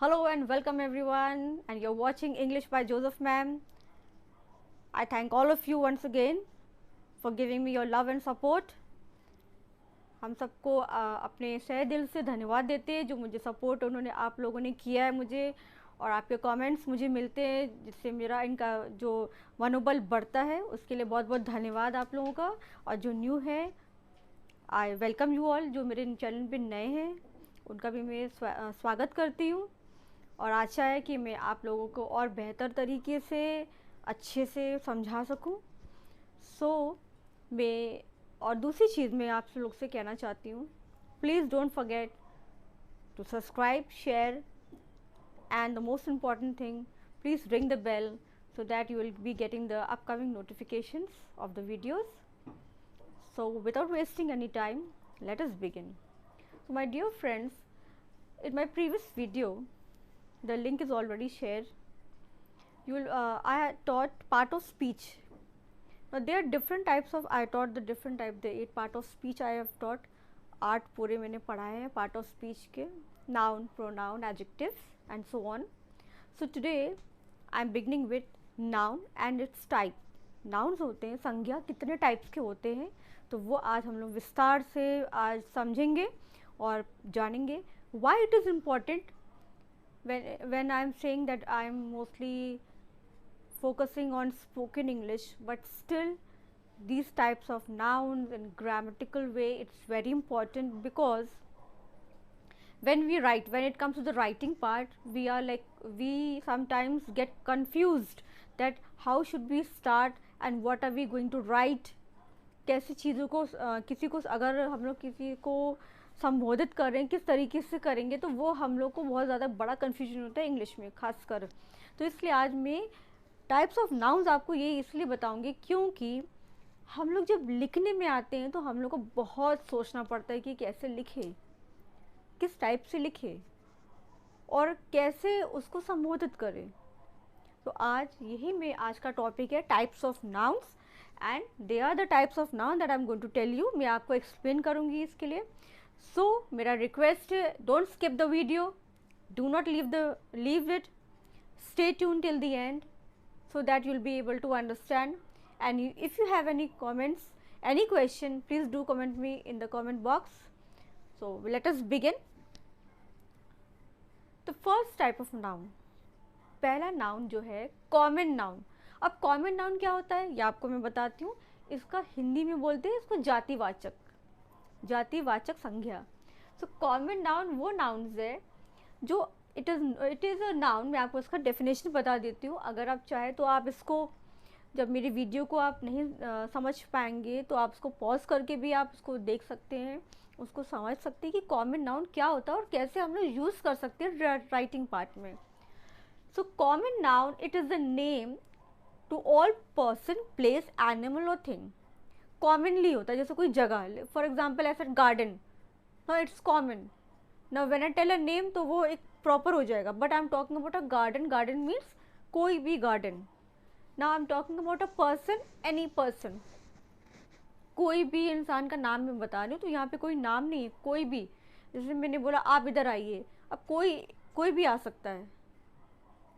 Hello and welcome everyone, and you're watching English by Joseph Ma'am. I thank all of you once again for giving me your love and support. हम सबको अपने सहे दिल से धन्यवाद देते हैं जो मुझे सपोर्ट उन्होंने आप लोगों ने किया है मुझे, और आपके कमेंट्स मुझे मिलते हैं जिससे मेरा इनका जो मनोबल बढ़ता है, उसके लिए बहुत बहुत धन्यवाद आप लोगों का। और जो न्यू है, आई वेलकम यू ऑल। जो मेरे चैनल पे नए हैं उनका भी मैं स्वागत करती हूँ, और आशा है कि मैं आप लोगों को और बेहतर तरीके से अच्छे से समझा सकूं। मैं और दूसरी चीज़ मैं आप लोग से कहना चाहती हूँ, please don't forget to subscribe, share, and the most important thing, please ring the bell so that you will be getting the upcoming notifications of the videos. So without wasting any time, let us begin. So my dear friends, in my previous video, the link is already shared. I had taught part of speech. Now there are different types of, I taught the different type, the 8 part of speech I have taught. 8 पूरे मैंने पढ़ाए हैं part of speech के, noun, pronoun, adjectives and so on. So today I am beginning with noun and its type. Nouns होते हैं, संज्ञा कितने types के होते हैं, तो वो आज हम लोग विस्तार से आज समझेंगे और जानेंगे. Why it is important when I am saying that I am mostly focusing on spoken English, but still these types of nouns in grammatical way, it's very important, because when we write, when it comes to the writing part, we sometimes get confused that how should we start and what are we going to write. कैसी चीज़ों को किसी को अगर हम लोग किसी को संबोधित करें किस तरीके से करेंगे, तो वो हम लोग को बहुत ज़्यादा बड़ा कन्फ्यूजन होता है इंग्लिश में खासकर. तो इसलिए आज मैं टाइप्स ऑफ नाउन्स आपको ये इसलिए बताऊंगी क्योंकि हम लोग जब लिखने में आते हैं तो हम लोग को बहुत सोचना पड़ता है कि कैसे लिखे, किस टाइप से लिखे और कैसे उसको संबोधित करें. तो आज का टॉपिक है types of nouns, and they are the types of noun that I am going to tell you. मैं आपको एक्सप्लेन करूँगी इसके लिए. सो मेरा रिक्वेस्ट है, don't skip the video, do not leave it, stay tune till the end so that you will be able to understand. And if you have any comments, any question, please do comment me in the comment box. So let us begin. The first type of noun, पहला noun जो है common noun. अब common noun क्या होता है ये आपको मैं बताती हूँ. इसका हिंदी में बोलते हैं इसको जातिवाचक संज्ञा. सो कॉमन नाउन वो नाउन्स है जो इट इज़ अ नाउन. मैं आपको इसका डेफिनेशन बता देती हूँ. अगर आप चाहे तो आप इसको, जब मेरी वीडियो को आप नहीं समझ पाएंगे तो आप इसको पॉज करके भी आप इसको देख सकते हैं, उसको समझ सकते हैं कि कॉमन नाउन क्या होता है और कैसे हम लोग यूज़ कर सकते हैं राइटिंग पार्ट में. So common noun, it is the name to all person, place, animal और थिंग. कॉमनली होता है, जैसे कोई जगह, फॉर एग्जाम्पल ऐसा garden, no it's common. Now when I tell a name तो वो एक प्रॉपर हो जाएगा, but I am talking about a garden. Garden means कोई भी गार्डन. Now I am talking about a person, any person. कोई भी इंसान का नाम मैं बता रही हूँ, तो यहाँ पे कोई नाम नहीं है, कोई भी. जैसे मैंने बोला आप इधर आइए, अब कोई भी आ सकता है.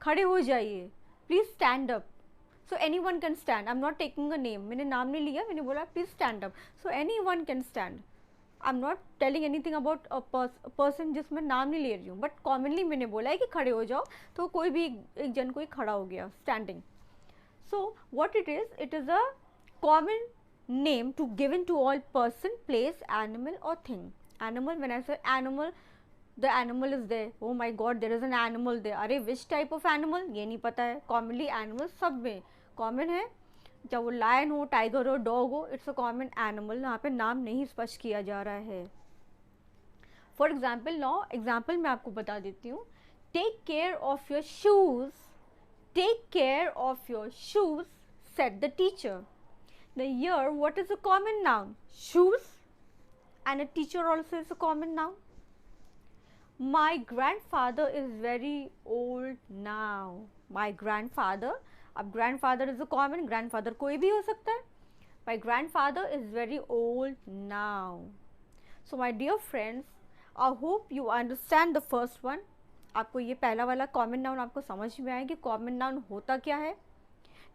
खड़े हो जाइए, please stand up. So any one can stand. I am not taking a name, मैंने नाम नहीं लिया, मैंने बोला please stand up. So any one can stand. I am not telling anything about a person जिसमें नाम नहीं ले रही हूँ, बट कॉमनली मैंने बोला है कि खड़े हो जाओ, तो कोई भी एक जन कोई खड़ा हो गया, standing. So what it is a common name to given to all person, place, animal और thing. Animal, when I say animal, the animal is there. Oh my god, there is an animal there. अरे which type of animal ये नहीं पता है. Commonly animal सब में common है, चाहे वो लायन हो, टाइगर हो, डॉग हो, इट्स अ कॉमन एनिमल. यहाँ पे नाम नहीं स्पष्ट किया जा रहा है. फॉर एग्जाम्पल, नाउ एग्जाम्पल मैं आपको बता देती हूँ. Take care of your shoes, take care of your shoes, said the teacher. The year, what is a common noun? Shoes. And a teacher also is a common noun. My grandfather is very old now. My grandfather, अब grandfather is a common, grandfather कोई भी हो सकता है. My grandfather is very old now. So my dear friends, I hope you understand the first one. आपको ये पहला वाला कॉमन नाउन आपको समझ में आए कि कॉमन नाउन होता क्या है.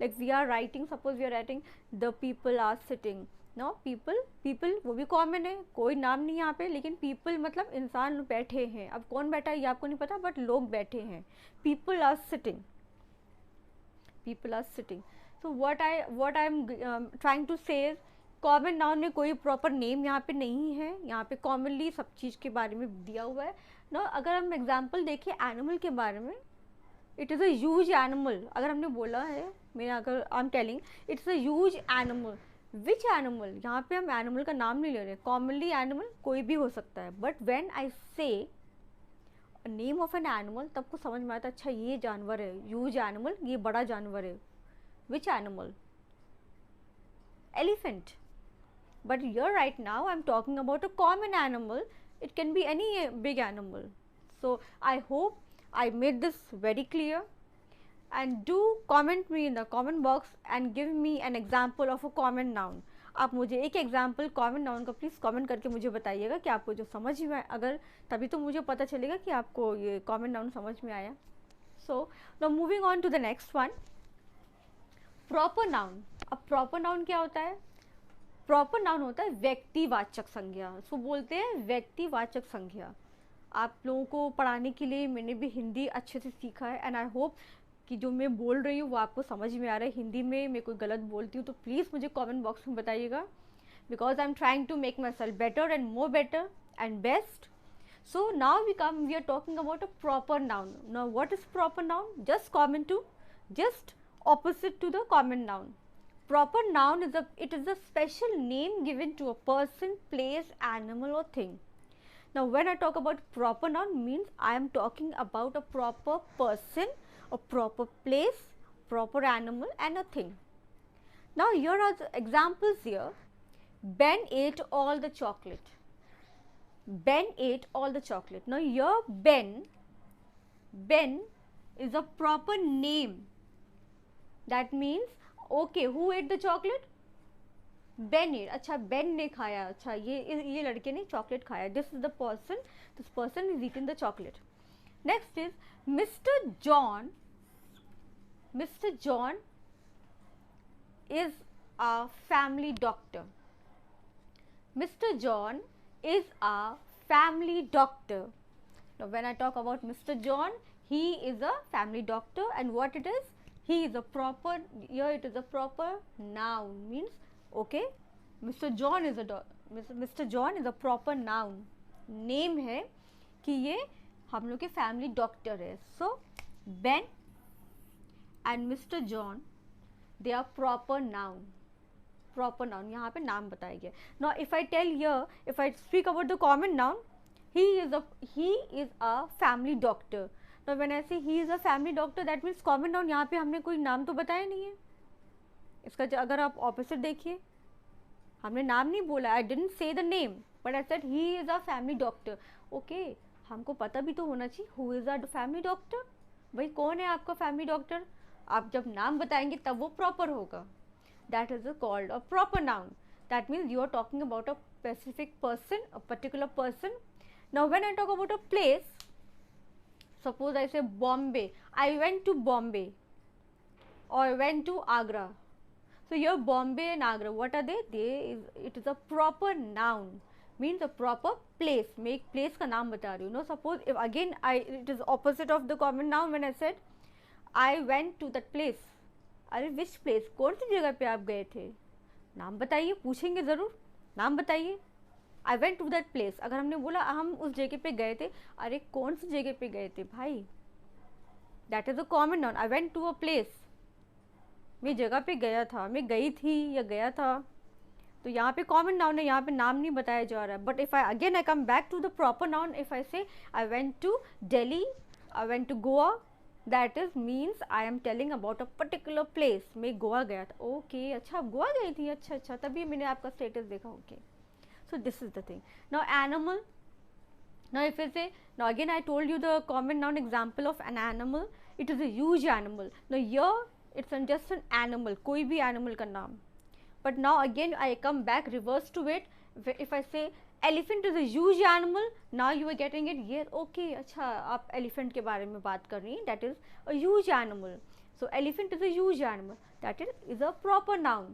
Like we are writing, suppose we are writing the people are sitting. No, people, people वो भी कॉमन है, कोई नाम नहीं यहाँ पे, लेकिन पीपल मतलब इंसान बैठे हैं. अब कौन बैठा है ये आपको नहीं पता, बट लोग बैठे हैं. People are sitting, people are sitting. So what I am trying to say, common noun में कोई प्रॉपर नेम यहाँ पे नहीं है. यहाँ पे कॉमनली सब चीज़ के बारे में दिया हुआ है ना. अगर हम एग्जाम्पल देखें एनिमल के बारे में, it is a huge animal. अगर हमने बोला है, मैं अगर I am telling it's a huge animal, which animal, यहाँ पे हम एनिमल का नाम नहीं ले रहे. कॉमनली एनिमल कोई भी हो सकता है, बट व्हेन आई से नेम ऑफ एन एनिमल तब को समझ में आता अच्छा ये जानवर है, ह्यूज एनिमल, ये बड़ा जानवर है. Which animal? Elephant. But here right now I'm talking about a common animal. It can be any big animal. So I hope I made this very clear, and do comment me in the comment box and give me an example of a common noun. आप मुझे एक example common noun का please comment करके मुझे बताइएगा कि आपको जो समझ में, अगर तभी तो मुझे पता चलेगा कि आपको ये कॉमन नाउन समझ में आया. So now moving on to the next one, proper noun. अब प्रॉपर नाउन क्या होता है? प्रॉपर नाउन होता है व्यक्तिवाचक संज्ञा. सो बोलते हैं व्यक्तिवाचक संज्ञा. आप लोगों को पढ़ाने के लिए मैंने भी हिंदी अच्छे से सीखा है, एंड आई होप कि जो मैं बोल रही हूँ वो आपको समझ में आ रहा है. हिंदी में मैं कोई गलत बोलती हूँ तो प्लीज़ मुझे कमेंट बॉक्स में बताइएगा, because I am trying to make myself better and more better and best. So now we are talking about a proper noun. Now what is proper noun? Just common to, just opposite to the common noun. Proper noun is a special name given to a person, place, animal or thing. Now when I talk about proper noun, means I am talking about a proper person, a proper place, proper animal and a thing. Now here are the examples here. Ben ate all the chocolate. Ben ate all the chocolate. Now here Ben is a proper name. That means okay, who ate the chocolate? Ben ate. अच्छा, Ben ने खाया. अच्छा, ये लड़के ने chocolate खाया. This is the person. This person is eating the chocolate. Next is Mr. John. Mr. John is a family doctor. Mr. John is a family doctor. Now when I talk about Mr. John, he is a family doctor, and what it is? He is a proper, here it is a proper noun, means okay, Mr. John is a proper noun. Name है कि ये हम लोग के family doctor है. सो Ben and Mr. John, they are proper noun. Proper noun, यहाँ पे नाम बताया गया. Now if I tell here, if I speak about the common noun, he is a family doctor. तो when I say he is a family doctor, that means common noun. यहाँ पे हमने कोई नाम तो बताया नहीं है. इसका अगर आप ऑपोजिट देखिए, हमने नाम नहीं बोला. I didn't say the name, but I said he is a family doctor. Okay, हमको पता भी तो होना चाहिए who is a family doctor. भाई कौन है आपका फैमिली डॉक्टर? आप जब नाम बताएंगे तब वो प्रॉपर होगा. That is called a proper noun. That means you are talking about a specific person, a particular person. Now when I talk about a place, suppose I say Bombay. I went to Bombay, or I went to Agra. So here Bombay and Agra, what are they? It is a proper noun, means a proper place. मैं एक place का नाम बता रही हूँ. No, suppose if again it is opposite of the common noun. When I said I went to that place, अरे which place? कौन सी जगह पे आप गए थे? नाम बताइए. पूछेंगे ज़रूर, नाम बताइए. I went to that place. अगर हमने बोला हम उस जगह पे गए थे, अरे कौन सी जगह पे गए थे भाई? That is a common noun. I went to a place. मैं जगह पे गया था, मैं गई थी या गया था. तो यहाँ पे common noun है, यहाँ पे नाम नहीं बताया जा रहा है. But if I come back to the proper noun, if I say I went to Delhi, I went to Goa, that is means I am telling about a particular place. मैं गोवा गया था. Okay, अच्छा आप गोवा गई थी. अच्छा, तभी मैंने आपका स्टेटस देखा. Okay. So this is the thing. Now animal. Now if I say, now again I told you the common noun example of an animal. It is a huge animal. Now here it's just an animal, कोई भी animal का नाम. But now again I come back reverse to it. If I say elephant is a huge animal, now you are getting it, ये okay, अच्छा आप elephant के बारे में बात कर रही हैं, that is a huge animal. So elephant is a huge animal, that is a proper noun,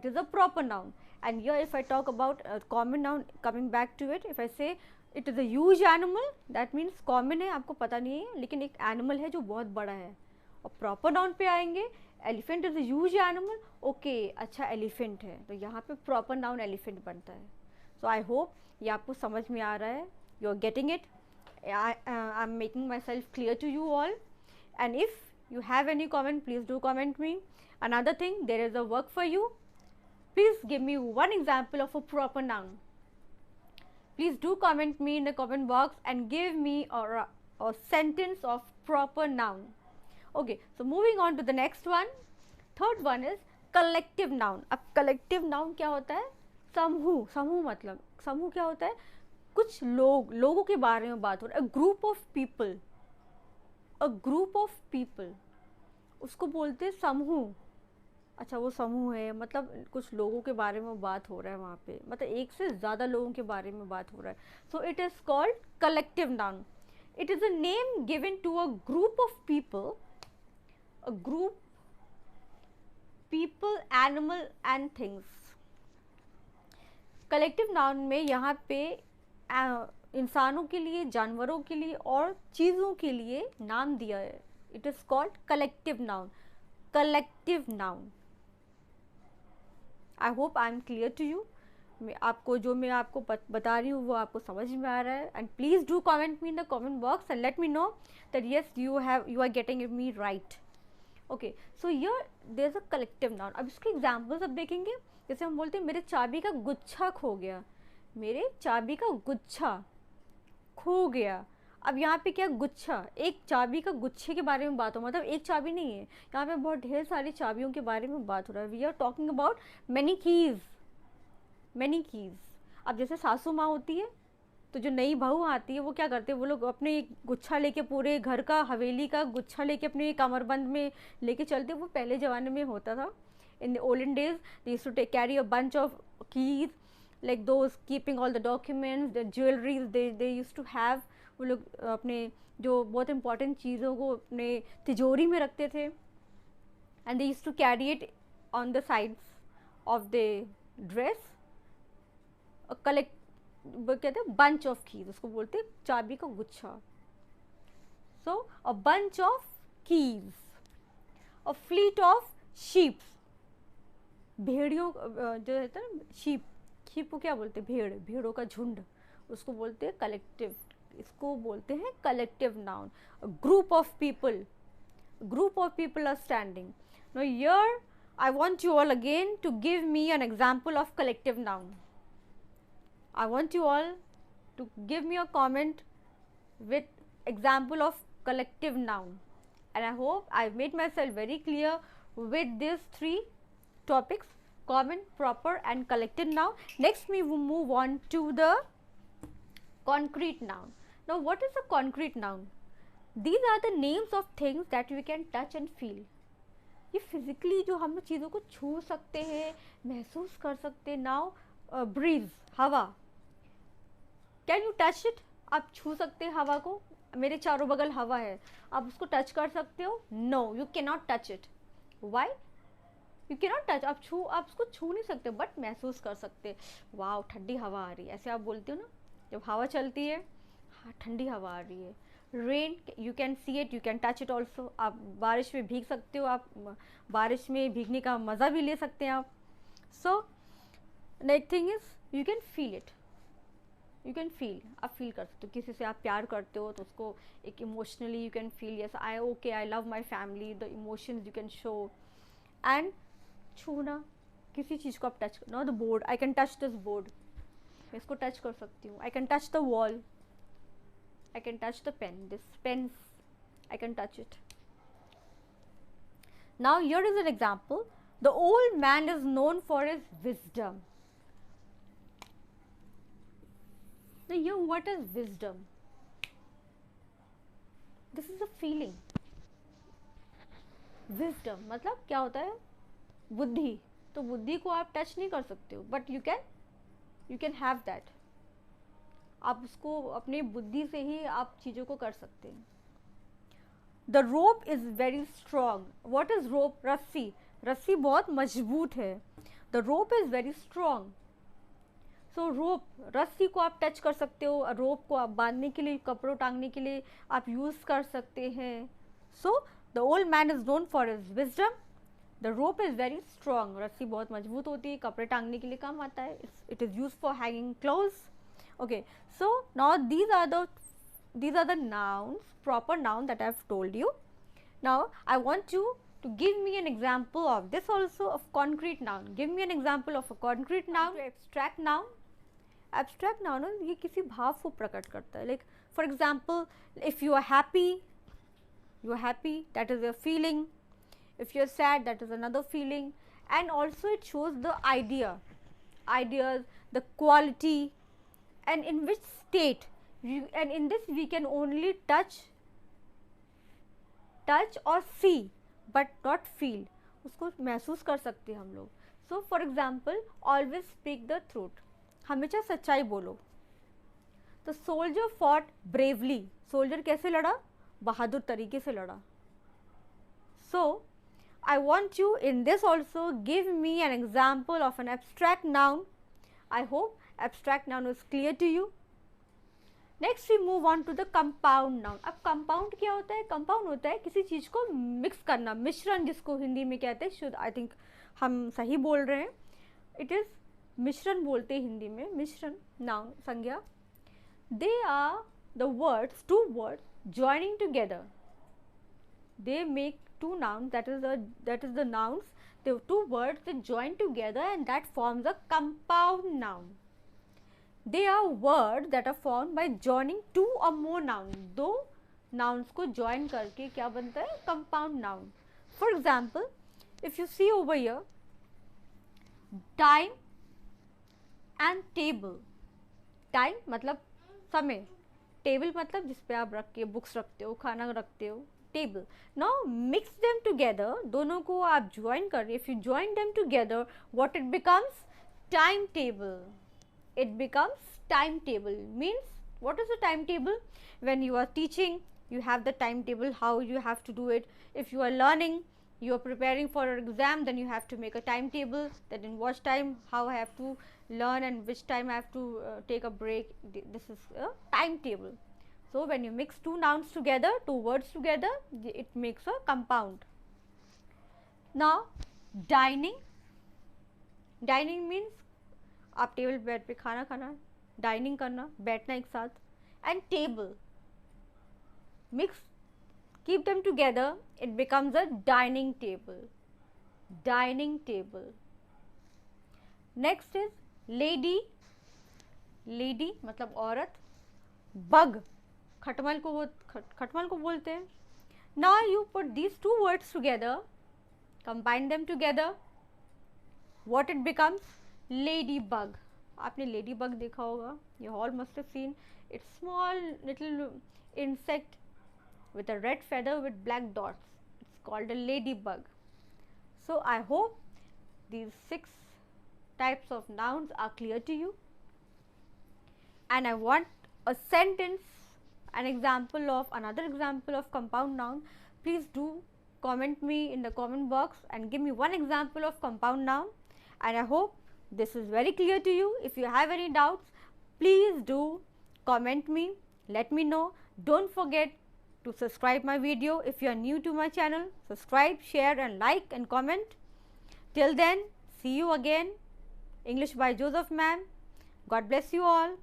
it is a proper noun. And here if I talk about a common noun, coming back to it, if I say it is a huge animal, that means common है, आपको पता नहीं है, लेकिन एक animal है जो बहुत बड़ा है. और proper noun पे आएंगे, elephant is a huge animal, okay, अच्छा elephant है, तो यहाँ पे proper noun elephant बनता है. So I hope ये आपको समझ में आ रहा है, you are getting it. I'm making myself clear to you all. And if you have any comment, please do comment me. Another thing, there is a work for you. Please give me one example of a proper noun. Please do comment me in the comment box and give me a sentence of proper noun. Okay, so moving on to the next one. Third one is collective noun. अब collective noun क्या होता है? समूह. समूह मतलब समूह क्या होता है? कुछ लोगों के बारे में बात हो रहा है. A group of people. A group of people, उसको बोलते हैं समूह. अच्छा वो समूह है, मतलब कुछ लोगों के बारे में बात हो रहा है वहाँ पे, मतलब एक से ज़्यादा लोगों के बारे में बात हो रहा है. So it is called collective noun. It is a name given to a group of people, a group people, animal and things. Collective noun में यहाँ पे इंसानों के लिए, जानवरों के लिए और चीज़ों के लिए नाम दिया है. It is called collective noun. Collective noun. I hope I am clear to you. आपको जो मैं आपको बता रही हूँ वो आपको समझ में आ रहा है. And please do comment me in the comment box and let me know that yes you are getting me right. Okay, so here there is a collective noun. अब इसके एग्जाम्पल्स अब देखेंगे. जैसे हम बोलते हैं मेरे चाबी का गुच्छा खो गया. मेरे चाबी का गुच्छा खो गया. अब यहाँ पे क्या गुच्छा, एक चाबी का गुच्छे के बारे में बात हो, मतलब एक चाबी नहीं है, यहाँ पे बहुत ढेर सारी चाबियों के बारे में बात हो रहा है. We are talking about many keys, many keys. अब जैसे सासू माँ होती है तो जो नई बहू आती है वो क्या करते हैं, वो लोग अपने गुच्छा लेके, पूरे घर का, हवेली का गुच्छा लेके अपने कमरबंद में लेके चलते. वो पहले ज़माने में होता था. In the olden days they used to carry a bunch of keys, like those keeping all the documents, the jewelries they used to have. वो लोग अपने जो बहुत important चीज़ों को अपने तिजोरी में रखते थे. and they used to carry it on the sides of the dress. कहते हैं bunch of keys, उसको बोलते हैं चाबी का गुच्छा. so a bunch of keys, a fleet of sheep. भेड़ियों जो रहता है ना, शीप को क्या बोलते हैं, भेड़ों का झुंड, उसको बोलते हैं कलेक्टिव. इसको बोलते हैं collective noun. Group of people, group of people are standing. Now here I want you all again to give me an example of collective noun. I want you all to give me a comment with example of collective noun. And I hope I made myself very clear with these three topics: common, proper and collective noun. Next we will move on to the concrete noun. Now what is a concrete noun? These are the names of things that we can touch and feel. ये physically जो हम चीज़ों को छू सकते हैं, महसूस कर सकते हैं. नाउ ब्रीज, हवा. Can you touch it? आप छू सकते हैं हवा को. मेरे चारों बगल हवा है, आप उसको टच कर सकते हो? No, you can not touch it. Why? You can not touch. आप उसको छू नहीं सकते, बट महसूस कर सकते. वाह ठंडी हवा आ रही है, ऐसे आप बोलते हो ना जब हवा चलती है, हाँ ठंडी हवा आ रही है. Rain, you can see it, you can touch it also. आप बारिश में भीग सकते हो, आप बारिश में भीगने का मज़ा भी ले सकते हैं आप. So next thing is you can feel it. You can feel, आप फील कर सकते हो. किसी से आप प्यार करते हो तो उसको एक emotionally you can feel, yes I okay, I love my family, the emotions you can show. And छूना, किसी चीज़ को आप touch, not the board, I can touch this board, मैं इसको टच कर सकती हूँ. I can touch the wall, I can touch the pen, this pen, I can touch it. Now here is an example. The old man is known for his wisdom. Now here what is wisdom? This is a feeling. Wisdom मतलब क्या होता है? बुद्धि. तो बुद्धि को आप touch नहीं कर सकते हो, but you can have that. आप उसको अपने बुद्धि से ही आप चीज़ों को कर सकते हैं. The rope is very strong. What is rope? रस्सी. रस्सी बहुत मजबूत है. The rope is very strong. So rope, रस्सी को आप टच कर सकते हो, रोप को आप बांधने के लिए, कपड़ों टांगने के लिए आप यूज़ कर सकते हैं. So the old man is known for his wisdom. The rope is very strong. रस्सी बहुत मजबूत होती है, कपड़े टांगने के लिए काम आता है. It is use for hanging clothes. Okay, so now these are the nouns, proper noun that I have told you. Now I want you to give me an example of this also, of concrete noun. Give me an example of a concrete noun. Abstract noun. Abstract noun ये किसी भाव को प्रकट करता है. Like for example, if you are happy, that is a feeling. If you are sad, that is another feeling. And also it shows the ideas, the quality, and in which state. And in this we can only touch or see but not feel. उसको महसूस कर सकते हैं हम लोग. So for example, always speak the truth. हमेशा सच्चाई बोलो. The soldier fought bravely. Soldier कैसे लड़ा? बहादुर तरीके से लड़ा. So I want you in this also give me an example of an abstract noun. I hope abstract noun is clear to you. Next we move on to the compound noun. अब compound क्या होता है? Compound होता है किसी चीज़ को mix करना, मिश्रण जिसको हिंदी में कहते हैं. शुद्ध, आई थिंक हम सही बोल रहे हैं. इट इज़ मिश्रण बोलते हैं हिंदी में. मिश्रण नाउन संज्ञा. They are the words, two words joining together. They make two nouns, that is the nouns. The two words they join together and that forms a compound noun. They are words that are formed by joining two or more nouns. दो nouns को join करके क्या बनता है? Compound noun. For example, if you see over here, time and table. Time मतलब समय, table मतलब जिस पे आप रख के बुक्स रखते हो, खाना रखते हो. Table. Now mix them together. दोनों को आप join कर. If you join them together, what it becomes? Timetable. It becomes timetable. Means what is a timetable? When you are teaching, you have the timetable how you have to do it. If you are learning, you are preparing for an exam, then you have to make a timetable. That in what time, how I have to learn and which time I have to take a break. This is a timetable. So when you mix two nouns together, two words together, it makes a compound. Now dining. Dining means आप table bed पे खाना खाना, dining करना, बैठना एक साथ. And table, mix, keep them together, it becomes a dining table. Dining table. Next is lady. Lady मतलब औरत. बग, खटमल को बोलते हैं. Now you put these two words together, combine them together, what it becomes? Ladybug. आपने ladybug देखा होगा. You all must have seen. It's small little insect with a red feather with black dots. It's called a ladybug. So I hope these 6 types of nouns are clear to you. And I want a sentence, an example of another example of compound noun. Please do comment me in the comment box and give me one example of compound noun. And I hope this is very clear to you. If you have any doubts, please do comment me, let me know. Don't forget to subscribe my video. If you are new to my channel, subscribe, share and like and comment. Till then, see you again. English by Joseph ma'am. God bless you all.